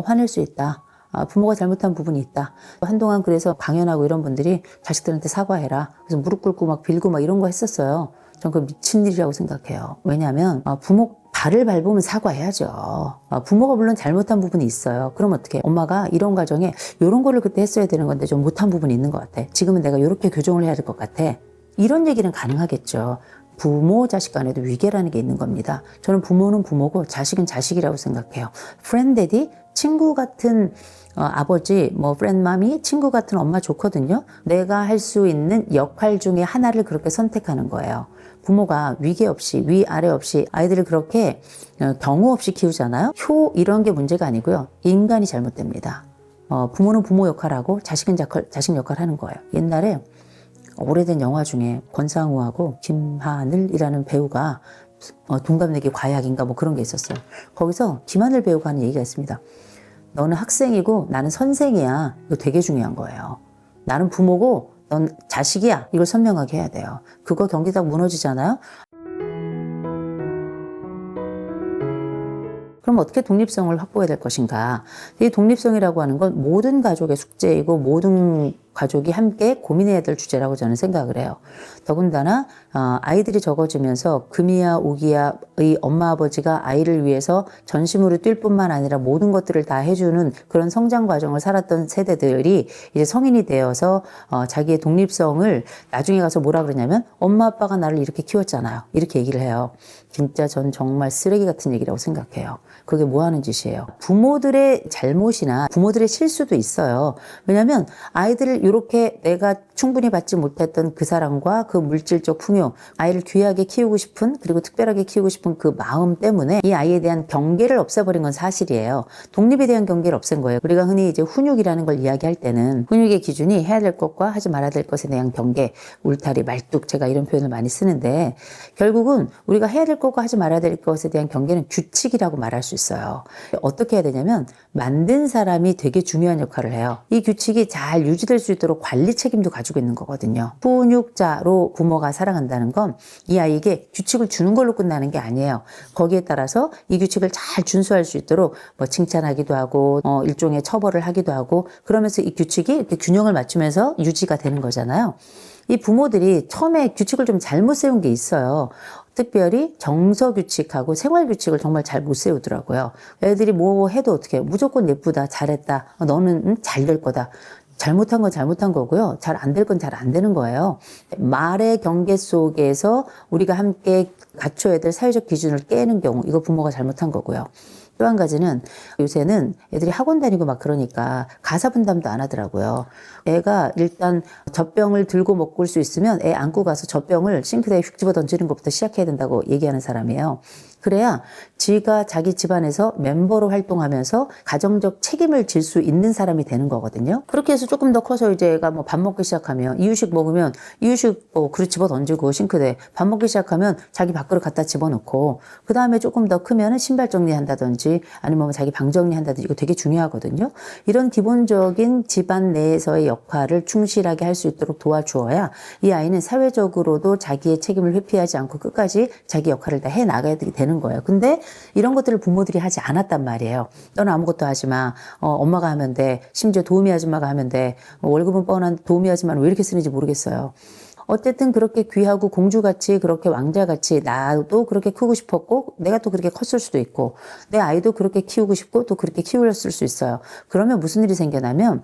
화낼 수 있다. 부모가 잘못한 부분이 있다. 한동안 그래서 강연하고 이런 분들이 자식들한테 사과해라. 그래서 무릎 꿇고 막 빌고 막 이런 거 했었어요. 전 그거 미친 일이라고 생각해요. 왜냐하면 부모 발을 밟으면 사과해야죠. 부모가 물론 잘못한 부분이 있어요. 그럼 어떻게? 엄마가 이런 과정에 이런 거를 그때 했어야 되는 건데 좀 못한 부분이 있는 것 같아. 지금은 내가 이렇게 교정을 해야 될 것 같아. 이런 얘기는 가능하겠죠. 부모 자식 간에도 위계라는 게 있는 겁니다. 저는 부모는 부모고 자식은 자식이라고 생각해요. 프렌드 데디, 친구 같은 아버지, 프렌드 맘이, 친구 같은 엄마 좋거든요. 내가 할 수 있는 역할 중에 하나를 그렇게 선택하는 거예요. 부모가 위계 없이, 위아래 없이 아이들을 그렇게 경우 없이 키우잖아요. 효 이런 게 문제가 아니고요. 인간이 잘못됩니다. 부모는 부모 역할하고 자식은 자식 역할 하는 거예요. 옛날에 오래된 영화 중에 권상우하고 김하늘이라는 배우가 동갑내기 과약인가 그런 게 있었어요. 거기서 김하늘 배우가 하는 얘기가 있습니다. 너는 학생이고 나는 선생이야. 이거 되게 중요한 거예요. 나는 부모고 넌 자식이야. 이걸 선명하게 해야 돼요. 그거 경기 딱 무너지잖아요. 그럼 어떻게 독립성을 확보해야 될 것인가? 이 독립성이라고 하는 건 모든 가족의 숙제이고 모든 가족이 함께 고민해야 될 주제라고 저는 생각을 해요. 더군다나 아이들이 적어지면서 금이야 오기야의 엄마 아버지가 아이를 위해서 전심으로 뛸 뿐만 아니라 모든 것들을 다 해주는 그런 성장 과정을 살았던 세대들이 이제 성인이 되어서 자기의 독립성을 나중에 가서 뭐라 그러냐면 엄마 아빠가 나를 이렇게 키웠잖아요. 이렇게 얘기를 해요. 진짜 전 정말 쓰레기 같은 얘기라고 생각해요. 그게 뭐 하는 짓이에요? 부모들의 잘못이나 부모들의 실수도 있어요. 왜냐하면 아이들을 이렇게 내가 충분히 받지 못했던 그 사랑과 그 물질적 풍요, 아이를 귀하게 키우고 싶은 그리고 특별하게 키우고 싶은 그 마음 때문에 이 아이에 대한 경계를 없애버린 건 사실이에요. 독립에 대한 경계를 없앤 거예요. 우리가 흔히 이제 훈육이라는 걸 이야기할 때는 훈육의 기준이 해야 될 것과 하지 말아야 될 것에 대한 경계, 울타리, 말뚝 제가 이런 표현을 많이 쓰는데 결국은 우리가 해야 될 것과 하지 말아야 될 것에 대한 경계는 규칙이라고 말할 수 있어요. 어떻게 해야 되냐면 만든 사람이 되게 중요한 역할을 해요. 이 규칙이 잘 유지될 수 있도록 관리 책임도 가지고 있는 거거든요. 훈육자로 부모가 살아간다는 건 이 아이에게 규칙을 주는 걸로 끝나는 게 아니에요. 거기에 따라서 이 규칙을 잘 준수할 수 있도록 칭찬하기도 하고 일종의 처벌을 하기도 하고 그러면서 이 규칙이 이렇게 균형을 맞추면서 유지가 되는 거잖아요. 이 부모들이 처음에 규칙을 좀 잘못 세운 게 있어요. 특별히 정서 규칙하고 생활 규칙을 정말 잘 못 세우더라고요. 애들이 뭐 해도 어떻게 무조건 예쁘다, 잘했다, 너는 잘 될 거다. 잘못한 건 잘못한 거고요. 잘 안 될 건 잘 안 되는 거예요. 말의 경계 속에서 우리가 함께 갖춰야 될 사회적 기준을 깨는 경우, 이거 부모가 잘못한 거고요. 또 한 가지는 요새는 애들이 학원 다니고 막 그러니까 가사 분담도 안 하더라고요. 애가 일단 젖병을 들고 먹을 수 있으면 애 안고 가서 젖병을 싱크대에 휙 집어 던지는 것부터 시작해야 된다고 얘기하는 사람이에요. 그래야 지가 자기 집안에서 멤버로 활동하면서 가정적 책임을 질 수 있는 사람이 되는 거거든요. 그렇게 해서 조금 더 커서 이제 애가 밥 먹기 시작하면 이유식 먹으면 이유식 그릇 집어 던지고 싱크대에 밥 먹기 시작하면 자기 밥그릇 갖다 집어넣고 그 다음에 조금 더 크면은 신발 정리한다든지 아니면 자기 방 정리한다든지 이거 되게 중요하거든요. 이런 기본적인 집안 내에서의 역할을 충실하게 할 수 있도록 도와주어야 이 아이는 사회적으로도 자기의 책임을 회피하지 않고 끝까지 자기 역할을 다 해나가야 되는 거예요. 근데 이런 것들을 부모들이 하지 않았단 말이에요. 너는 아무것도 하지 마. 엄마가 하면 돼. 심지어 도우미 아줌마가 하면 돼. 월급은 뻔한 도우미 아줌마는 왜 이렇게 쓰는지 모르겠어요. 어쨌든 그렇게 귀하고 공주같이 그렇게 왕자같이 나도 그렇게 크고 싶었고 내가 또 그렇게 컸을 수도 있고 내 아이도 그렇게 키우고 싶고 또 그렇게 키우렸을 수 있어요. 그러면 무슨 일이 생겨나면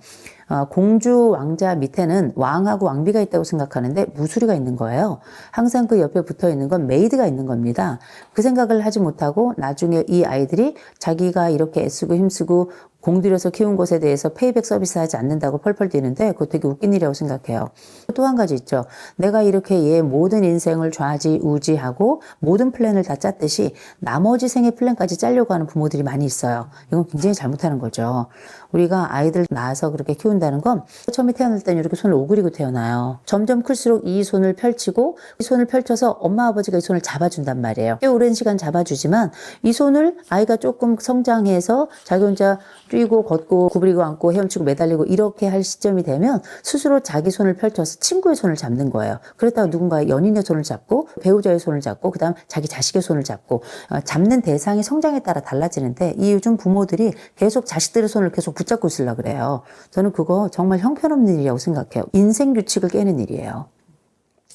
공주 왕자 밑에는 왕하고 왕비가 있다고 생각하는데 무수리가 있는 거예요. 항상 그 옆에 붙어 있는 건 메이드가 있는 겁니다. 그 생각을 하지 못하고 나중에 이 아이들이 자기가 이렇게 애쓰고 힘쓰고 공들여서 키운 것에 대해서 페이백 서비스 하지 않는다고 펄펄 뛰는데 그거 되게 웃긴 일이라고 생각해요. 또 한 가지 있죠. 내가 이렇게 얘 모든 인생을 좌지우지하고 모든 플랜을 다 짰듯이 나머지 생의 플랜까지 짜려고 하는 부모들이 많이 있어요. 이건 굉장히 잘못하는 거죠. 우리가 아이들 낳아서 그렇게 키우는 키운다는 건 처음에 태어날 때는 이렇게 손을 오그리고 태어나요. 점점 클수록 이 손을 펼치고 이 손을 펼쳐서 엄마 아버지가 이 손을 잡아준단 말이에요. 꽤 오랜 시간 잡아주지만 이 손을 아이가 조금 성장해서 자기 혼자 뛰고 걷고 구부리고 앉고 헤엄치고 매달리고 이렇게 할 시점이 되면 스스로 자기 손을 펼쳐서 친구의 손을 잡는 거예요. 그렇다고 누군가의 연인의 손을 잡고 배우자의 손을 잡고 그 다음 자기 자식의 손을 잡고 잡는 대상이 성장에 따라 달라지는데 이 요즘 부모들이 계속 자식들의 손을 계속 붙잡고 있으려고 그래요. 저는 그거 정말 형편없는 일이라고 생각해요. 인생 규칙을 깨는 일이에요.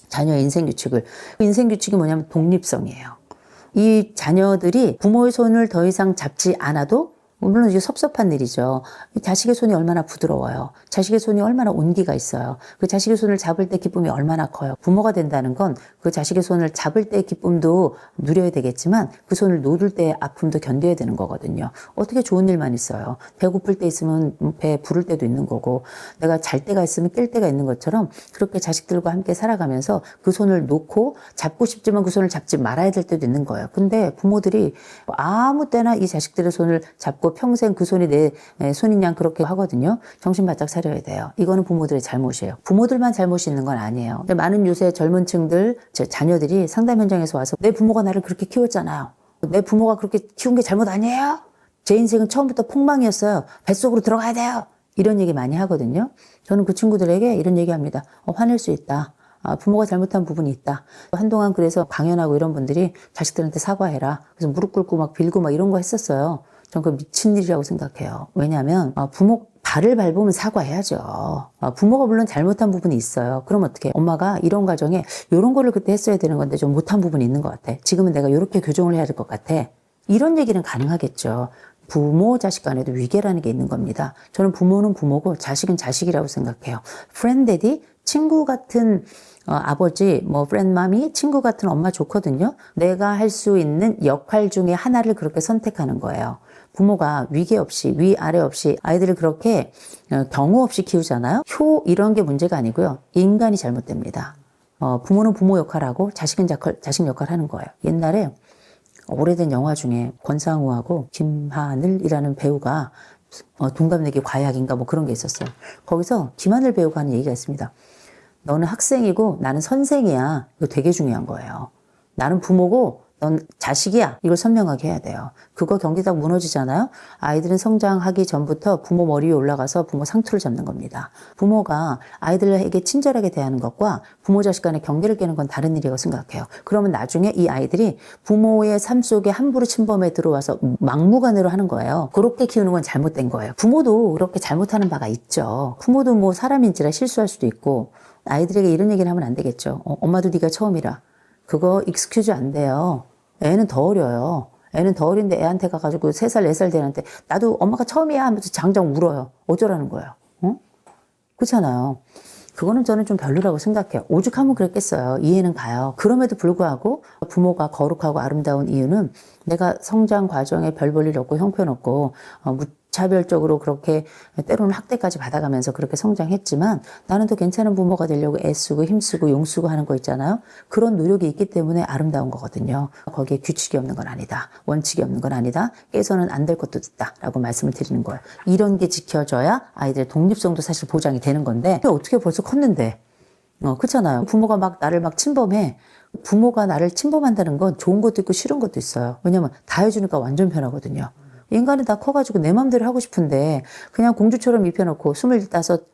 자녀의 인생 규칙을. 인생 규칙이 뭐냐면 독립성이에요. 이 자녀들이 부모의 손을 더 이상 잡지 않아도 물론 이게 섭섭한 일이죠. 자식의 손이 얼마나 부드러워요. 자식의 손이 얼마나 온기가 있어요. 그 자식의 손을 잡을 때 기쁨이 얼마나 커요. 부모가 된다는 건 그 자식의 손을 잡을 때의 기쁨도 누려야 되겠지만 그 손을 놓을 때의 아픔도 견뎌야 되는 거거든요. 어떻게 좋은 일만 있어요. 배고플 때 있으면 배 부를 때도 있는 거고 내가 잘 때가 있으면 깰 때가 있는 것처럼 그렇게 자식들과 함께 살아가면서 그 손을 놓고 잡고 싶지만 그 손을 잡지 말아야 될 때도 있는 거예요. 근데 부모들이 아무 때나 이 자식들의 손을 잡고 평생 그 손이 내 손인 양 그렇게 하거든요. 정신 바짝 차려야 돼요. 이거는 부모들의 잘못이에요. 부모들만 잘못이 있는 건 아니에요. 근데 많은 요새 젊은 층들, 자녀들이 상담 현장에서 와서 내 부모가 나를 그렇게 키웠잖아요. 내 부모가 그렇게 키운 게 잘못 아니에요? 제 인생은 처음부터 폭망이었어요. 뱃속으로 들어가야 돼요. 이런 얘기 많이 하거든요. 저는 그 친구들에게 이런 얘기 합니다. 화낼 수 있다. 부모가 잘못한 부분이 있다. 한동안 그래서 강연하고 이런 분들이 자식들한테 사과해라. 그래서 무릎 꿇고 막 빌고 막 이런 거 했었어요. 전 그 미친 일이라고 생각해요. 왜냐하면 부모 발을 밟으면 사과해야죠. 부모가 물론 잘못한 부분이 있어요. 그럼 어떻게? 엄마가 이런 과정에 이런 거를 그때 했어야 되는 건데 좀 못한 부분이 있는 것 같아. 지금은 내가 이렇게 교정을 해야 될 것 같아. 이런 얘기는 가능하겠죠. 부모 자식 간에도 위계라는 게 있는 겁니다. 저는 부모는 부모고 자식은 자식이라고 생각해요. friend daddy, 친구 같은 아버지, friend mommy, 친구 같은 엄마 좋거든요. 내가 할 수 있는 역할 중에 하나를 그렇게 선택하는 거예요. 부모가 위계 없이 위아래 없이 아이들을 그렇게 경우 없이 키우잖아요. 효 이런 게 문제가 아니고요. 인간이 잘못됩니다. 부모는 부모 역할하고 자식은 자식 역할 하는 거예요. 옛날에 오래된 영화 중에 권상우하고 김하늘이라는 배우가 동갑내기 과약인가 그런 게 있었어요. 거기서 김하늘 배우가 하는 얘기가 있습니다. 너는 학생이고 나는 선생이야. 이거 되게 중요한 거예요. 나는 부모고 넌 자식이야. 이걸 선명하게 해야 돼요. 그거 경기딱 무너지잖아요. 아이들은 성장하기 전부터 부모 머리 위에 올라가서 부모 상투를 잡는 겁니다. 부모가 아이들에게 친절하게 대하는 것과 부모 자식 간의 경계를 깨는 건 다른 일이라고 생각해요. 그러면 나중에 이 아이들이 부모의 삶 속에 함부로 침범해 들어와서 막무가내로 하는 거예요. 그렇게 키우는 건 잘못된 거예요. 부모도 그렇게 잘못하는 바가 있죠. 부모도 사람인지라 실수할 수도 있고 아이들에게 이런 얘기를 하면 안 되겠죠. 엄마도 네가 처음이라. 그거 익스큐즈 안 돼요. 애는 더 어려요. 애는 더 어린데 애한테 가가지고 3살, 4살 된 애한테 나도 엄마가 처음이야 하면서 장장 울어요. 어쩌라는 거예요. 그렇잖아요. 그거는 저는 좀 별로라고 생각해요. 오죽하면 그랬겠어요. 이해는 가요. 그럼에도 불구하고 부모가 거룩하고 아름다운 이유는 내가 성장 과정에 별 볼 일 없고 형편없고 무차별적으로 그렇게 때로는 학대까지 받아가면서 그렇게 성장했지만 나는 더 괜찮은 부모가 되려고 애쓰고 힘쓰고 용쓰고 하는 거 있잖아요. 그런 노력이 있기 때문에 아름다운 거거든요. 거기에 규칙이 없는 건 아니다. 원칙이 없는 건 아니다. 깨서는 안 될 것도 있다라고 말씀을 드리는 거예요. 이런 게 지켜져야 아이들의 독립성도 사실 보장이 되는 건데 어떻게 벌써 컸는데 그렇잖아요. 부모가 나를 침범해. 부모가 나를 침범한다는 건 좋은 것도 있고 싫은 것도 있어요. 왜냐면 다 해주니까 완전 편하거든요. 인간이 다 커가지고 내 맘대로 하고 싶은데 그냥 공주처럼 입혀놓고 25,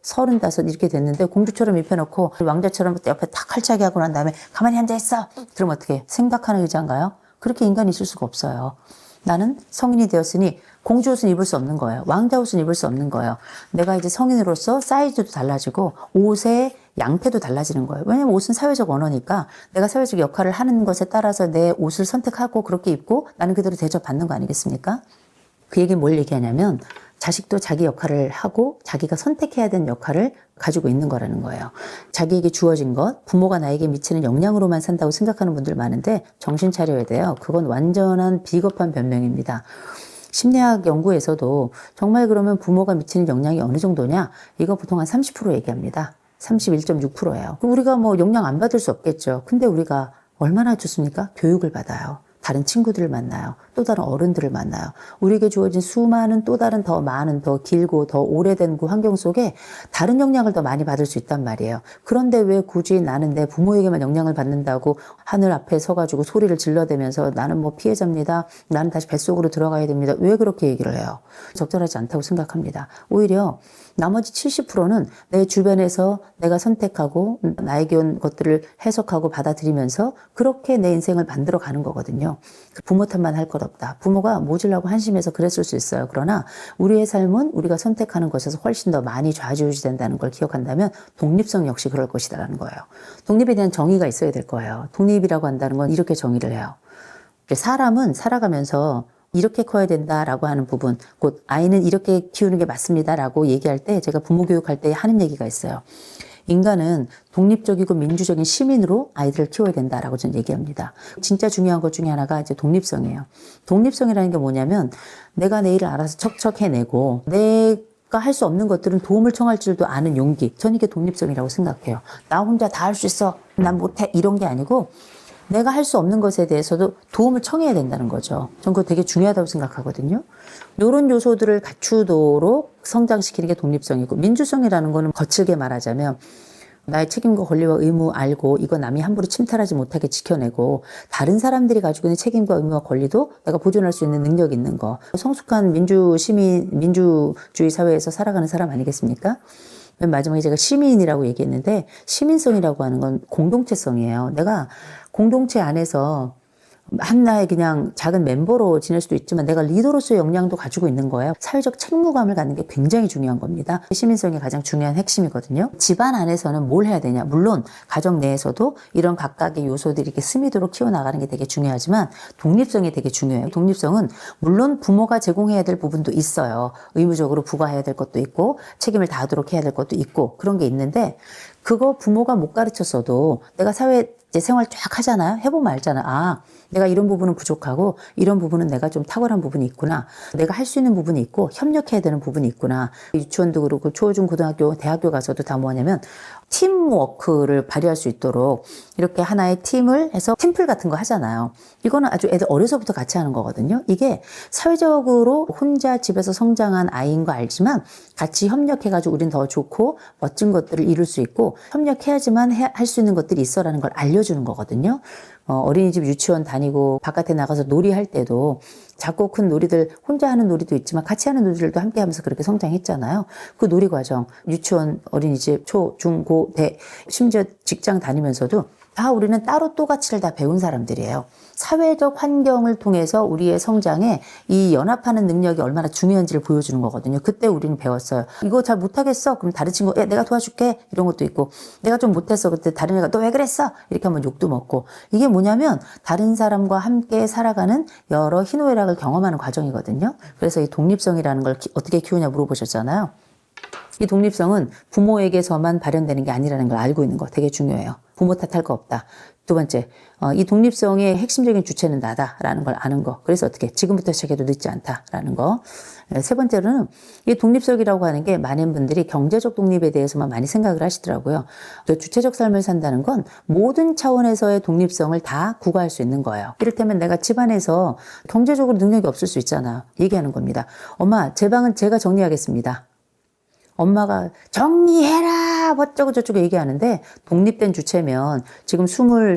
35 이렇게 됐는데 공주처럼 입혀놓고 왕자처럼 옆에 탁 칼차게 하고 난 다음에 가만히 앉아있어. 그러면 어떻게 생각하는 의자인가요? 그렇게 인간이 있을 수가 없어요. 나는 성인이 되었으니 공주 옷은 입을 수 없는 거예요. 왕자 옷은 입을 수 없는 거예요. 내가 이제 성인으로서 사이즈도 달라지고 옷의 양태도 달라지는 거예요. 왜냐면 옷은 사회적 언어니까 내가 사회적 역할을 하는 것에 따라서 내 옷을 선택하고 그렇게 입고 나는 그대로 대접받는 거 아니겠습니까? 그 얘기는 뭘 얘기하냐면 자식도 자기 역할을 하고 자기가 선택해야 되는 역할을 가지고 있는 거라는 거예요. 자기에게 주어진 것, 부모가 나에게 미치는 영향으로만 산다고 생각하는 분들 많은데 정신 차려야 돼요. 그건 완전한 비겁한 변명입니다. 심리학 연구에서도 정말 그러면 부모가 미치는 영향이 어느 정도냐? 이거 보통 한 30% 얘기합니다. 31.6%예요. 우리가 영향 안 받을 수 없겠죠. 근데 우리가 얼마나 좋습니까? 교육을 받아요. 다른 친구들을 만나요. 또 다른 어른들을 만나요. 우리에게 주어진 수많은 또 다른 더 많은 더 길고 더 오래된 그 환경 속에 다른 영향을 더 많이 받을 수 있단 말이에요. 그런데 왜 굳이 나는 내 부모에게만 영향을 받는다고 하늘 앞에 서가지고 소리를 질러대면서 나는 뭐 피해자입니다. 나는 다시 뱃속으로 들어가야 됩니다. 왜 그렇게 얘기를 해요? 적절하지 않다고 생각합니다. 오히려 나머지 70%는 내 주변에서 내가 선택하고 나에게 온 것들을 해석하고 받아들이면서 그렇게 내 인생을 만들어 가는 거거든요. 부모 탓만 할 것 없다. 부모가 모질라고 한심해서 그랬을 수 있어요. 그러나 우리의 삶은 우리가 선택하는 것에서 훨씬 더 많이 좌지우지된다는 걸 기억한다면 독립성 역시 그럴 것이다라는 거예요. 독립에 대한 정의가 있어야 될 거예요. 독립이라고 한다는 건 이렇게 정의를 해요. 사람은 살아가면서 이렇게 커야 된다라고 하는 부분, 곧 아이는 이렇게 키우는 게 맞습니다라고 얘기할 때 제가 부모 교육할 때 하는 얘기가 있어요. 인간은 독립적이고 민주적인 시민으로 아이들을 키워야 된다라고 저는 얘기합니다. 진짜 중요한 것 중에 하나가 이제 독립성이에요. 독립성이라는 게 뭐냐면 내가 내 일을 알아서 척척 해내고 내가 할 수 없는 것들은 도움을 청할 줄도 아는 용기. 저는 이게 독립성이라고 생각해요. 나 혼자 다 할 수 있어. 난 못해. 이런 게 아니고 내가 할 수 없는 것에 대해서도 도움을 청해야 된다는 거죠. 전 그거 되게 중요하다고 생각하거든요. 이런 요소들을 갖추도록 성장시키는 게 독립성이고, 민주성이라는 거는 거칠게 말하자면 나의 책임과 권리와 의무 알고 이거 남이 함부로 침탈하지 못하게 지켜내고 다른 사람들이 가지고 있는 책임과 의무와 권리도 내가 보존할 수 있는 능력이 있는 거. 성숙한 민주주의 사회에서 살아가는 사람 아니겠습니까? 맨 마지막에 제가 시민이라고 얘기했는데 시민성이라고 하는 건 공동체성이에요. 내가 공동체 안에서 한나의 그냥 작은 멤버로 지낼 수도 있지만 내가 리더로서의 역량도 가지고 있는 거예요. 사회적 책무감을 갖는 게 굉장히 중요한 겁니다. 시민성이 가장 중요한 핵심이거든요. 집안 안에서는 뭘 해야 되냐. 물론 가정 내에서도 이런 각각의 요소들이 이렇게 스미도록 키워나가는 게 되게 중요하지만 독립성이 되게 중요해요. 독립성은 물론 부모가 제공해야 될 부분도 있어요. 의무적으로 부과해야 될 것도 있고 책임을 다하도록 해야 될 것도 있고 그런 게 있는데 그거 부모가 못 가르쳤어도 내가 사회 이제 생활 쫙 하잖아요. 해보면 알잖아. 아, 내가 이런 부분은 부족하고 이런 부분은 내가 좀 탁월한 부분이 있구나. 내가 할 수 있는 부분이 있고 협력해야 되는 부분이 있구나. 유치원도 그렇고 초중 고등학교 대학교 가서도 다 뭐냐면 팀워크를 발휘할 수 있도록 이렇게 하나의 팀을 해서 팀플 같은 거 하잖아요. 이거는 아주 애들 어려서부터 같이 하는 거거든요. 이게 사회적으로 혼자 집에서 성장한 아이인 거 알지만 같이 협력해가지고 우린 더 좋고 멋진 것들을 이룰 수 있고 협력해야지만 할 수 있는 것들이 있어라는 걸 알려주는 거거든요. 어린이집 유치원 다니고 바깥에 나가서 놀이할 때도 작고 큰 놀이들 혼자 하는 놀이도 있지만 같이 하는 놀이들도 함께 하면서 그렇게 성장했잖아요. 그 놀이 과정 유치원 어린이집 초, 중, 고, 대 심지어 직장 다니면서도 다 우리는 따로 또가치를 다 배운 사람들이에요. 사회적 환경을 통해서 우리의 성장에 이 연합하는 능력이 얼마나 중요한지를 보여주는 거거든요. 그때 우리는 배웠어요. 이거 잘 못하겠어? 그럼 다른 친구, 야, 내가 도와줄게. 이런 것도 있고 내가 좀 못했어. 그때 다른 애가 너 왜 그랬어? 이렇게 하면 욕도 먹고 이게 뭐냐면 다른 사람과 함께 살아가는 여러 희노애락을 경험하는 과정이거든요. 그래서 이 독립성이라는 걸 어떻게 키우냐 물어보셨잖아요. 이 독립성은 부모에게서만 발현되는 게 아니라는 걸 알고 있는 거 되게 중요해요. 부모 탓할 거 없다. 두 번째, 이 독립성의 핵심적인 주체는 나다라는 걸 아는 거. 그래서 어떻게 지금부터 시작해도 늦지 않다라는 거. 세 번째로는 이 독립성이라고 하는 게 많은 분들이 경제적 독립에 대해서만 많이 생각을 하시더라고요. 주체적 삶을 산다는 건 모든 차원에서의 독립성을 다 구가할 수 있는 거예요. 이를테면 내가 집안에서 경제적으로 능력이 없을 수 있잖아. 얘기하는 겁니다. 엄마, 제 방은 제가 정리하겠습니다. 엄마가 정리해라 어쩌고 저쩌고 얘기하는데 독립된 주체면 지금 20, 30,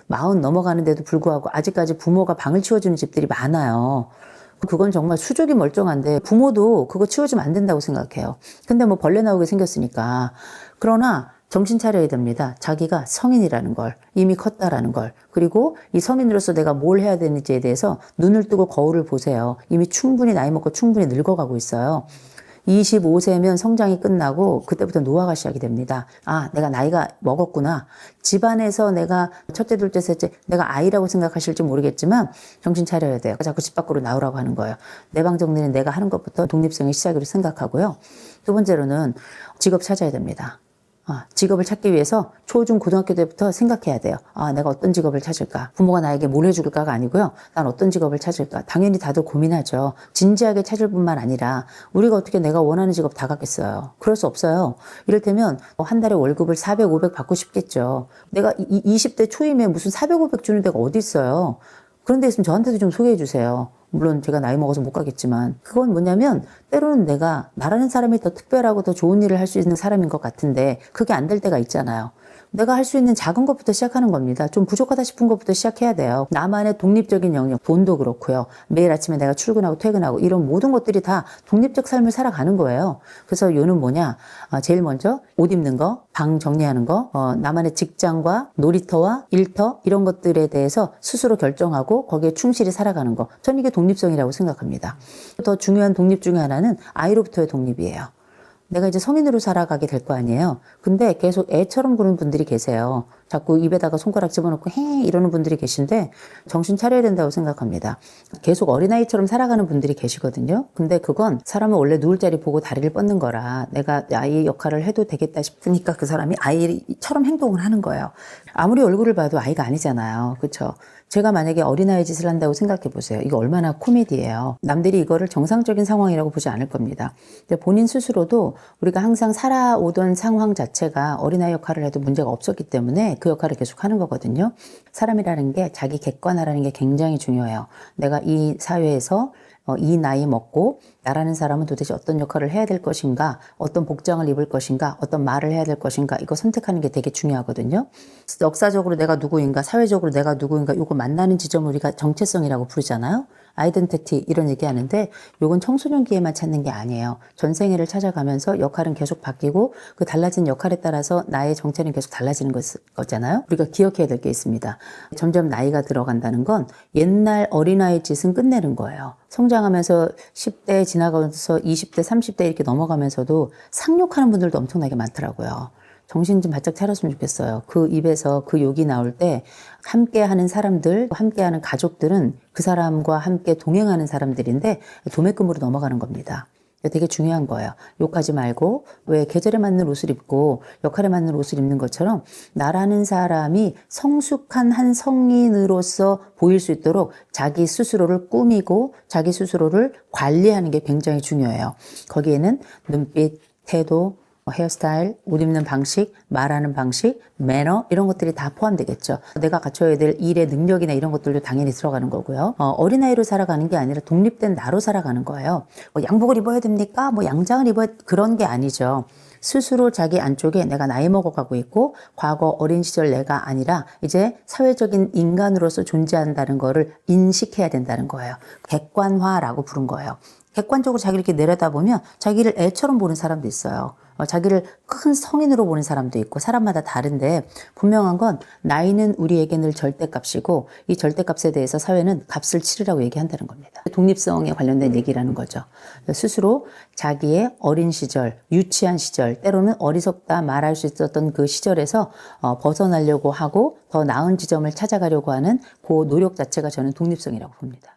40 넘어가는데도 불구하고 아직까지 부모가 방을 치워주는 집들이 많아요. 그건 정말 수족이 멀쩡한데 부모도 그거 치워주면 안 된다고 생각해요. 근데 뭐 벌레 나오게 생겼으니까. 그러나 정신 차려야 됩니다. 자기가 성인이라는 걸, 이미 컸다라는 걸. 그리고 이 성인으로서 내가 뭘 해야 되는지에 대해서 눈을 뜨고 거울을 보세요. 이미 충분히 나이 먹고 충분히 늙어가고 있어요. 25세면 성장이 끝나고 그때부터 노화가 시작이 됩니다. 아, 내가 나이가 먹었구나. 집안에서 내가 첫째, 둘째, 셋째, 내가 아이라고 생각하실지 모르겠지만 정신 차려야 돼요. 자꾸 집 밖으로 나오라고 하는 거예요. 내 방 정리는 내가 하는 것부터 독립성의 시작으로 생각하고요. 두 번째로는 직업 찾아야 됩니다. 직업을 찾기 위해서 초, 중, 고등학교 때부터 생각해야 돼요. 내가 어떤 직업을 찾을까? 부모가 나에게 뭘 해줄까가 아니고요. 난 어떤 직업을 찾을까? 당연히 다들 고민하죠. 진지하게 찾을 뿐만 아니라 우리가 어떻게 내가 원하는 직업 다 갖겠어요? 그럴 수 없어요. 이를테면 한 달에 월급을 400, 500 받고 싶겠죠. 내가 20대 초임에 무슨 400, 500 주는 데가 어디 있어요? 그런 데 있으면 저한테도 좀 소개해 주세요. 물론 제가 나이 먹어서 못 가겠지만 그건 뭐냐면 때로는 내가 나라는 사람이 더 특별하고 더 좋은 일을 할 수 있는 사람인 것 같은데 그게 안 될 때가 있잖아요. 내가 할 수 있는 작은 것부터 시작하는 겁니다. 좀 부족하다 싶은 것부터 시작해야 돼요. 나만의 독립적인 영역, 돈도 그렇고요. 매일 아침에 내가 출근하고 퇴근하고 이런 모든 것들이 다 독립적 삶을 살아가는 거예요. 그래서 요는 뭐냐? 제일 먼저 옷 입는 거, 방 정리하는 거, 나만의 직장과 놀이터와 일터 이런 것들에 대해서 스스로 결정하고 거기에 충실히 살아가는 거. 전 이게 독립성이라고 생각합니다. 더 중요한 독립 중에 하나는 아이로부터의 독립이에요. 내가 이제 성인으로 살아가게 될 거 아니에요. 근데 계속 애처럼 구는 분들이 계세요. 자꾸 입에다가 손가락 집어넣고 헤 이러는 분들이 계신데 정신 차려야 된다고 생각합니다. 계속 어린아이처럼 살아가는 분들이 계시거든요. 근데 그건 사람은 원래 누울 자리 보고 다리를 뻗는 거라 내가 아이 역할을 해도 되겠다 싶으니까 그 사람이 아이처럼 행동을 하는 거예요. 아무리 얼굴을 봐도 아이가 아니잖아요. 그렇죠? 제가 만약에 어린아이 짓을 한다고 생각해 보세요. 이거 얼마나 코미디예요. 남들이 이거를 정상적인 상황이라고 보지 않을 겁니다. 근데 본인 스스로도 우리가 항상 살아오던 상황 자체가 어린아이 역할을 해도 문제가 없었기 때문에 그 역할을 계속 하는 거거든요. 사람이라는 게 자기 객관화라는 게 굉장히 중요해요. 내가 이 사회에서 이 나이 먹고 나라는 사람은 도대체 어떤 역할을 해야 될 것인가, 어떤 복장을 입을 것인가, 어떤 말을 해야 될 것인가, 이거 선택하는 게 되게 중요하거든요. 역사적으로 내가 누구인가, 사회적으로 내가 누구인가, 이거 만나는 지점을 우리가 정체성이라고 부르잖아요. 아이덴티티 이런 얘기하는데 이건 청소년기에만 찾는 게 아니에요. 전생애를 찾아가면서 역할은 계속 바뀌고 그 달라진 역할에 따라서 나의 정체는 계속 달라지는 거잖아요. 우리가 기억해야 될 게 있습니다. 점점 나이가 들어간다는 건 옛날 어린아이 짓은 끝내는 거예요. 성장하면서 10대 지나가면서 20대, 30대 이렇게 넘어가면서도 상욕하는 분들도 엄청나게 많더라고요. 정신 좀 바짝 차렸으면 좋겠어요. 그 입에서 그 욕이 나올 때 함께하는 사람들, 함께하는 가족들은 그 사람과 함께 동행하는 사람들인데 도매금으로 넘어가는 겁니다. 되게 중요한 거예요. 욕하지 말고 왜 계절에 맞는 옷을 입고 역할에 맞는 옷을 입는 것처럼 나라는 사람이 성숙한 한 성인으로서 보일 수 있도록 자기 스스로를 꾸미고 자기 스스로를 관리하는 게 굉장히 중요해요. 거기에는 눈빛, 태도, 헤어스타일, 옷 입는 방식, 말하는 방식, 매너 이런 것들이 다 포함되겠죠. 내가 갖춰야 될 일의 능력이나 이런 것들도 당연히 들어가는 거고요. 어린아이로 살아가는 게 아니라 독립된 나로 살아가는 거예요. 양복을 입어야 됩니까? 양장을 입어야 그런 게 아니죠. 스스로 자기 안쪽에 내가 나이 먹어가고 있고 과거 어린 시절 내가 아니라 이제 사회적인 인간으로서 존재한다는 거를 인식해야 된다는 거예요. 객관화라고 부른 거예요. 객관적으로 자기를 이렇게 내려다보면 자기를 애처럼 보는 사람도 있어요. 자기를 큰 성인으로 보는 사람도 있고 사람마다 다른데 분명한 건 나이는 우리에게 늘 절대값이고 이 절대값에 대해서 사회는 값을 치르라고 얘기한다는 겁니다. 독립성에 관련된 얘기라는 거죠. 스스로 자기의 어린 시절, 유치한 시절, 때로는 어리석다 말할 수 있었던 그 시절에서 벗어나려고 하고 더 나은 지점을 찾아가려고 하는 그 노력 자체가 저는 독립성이라고 봅니다.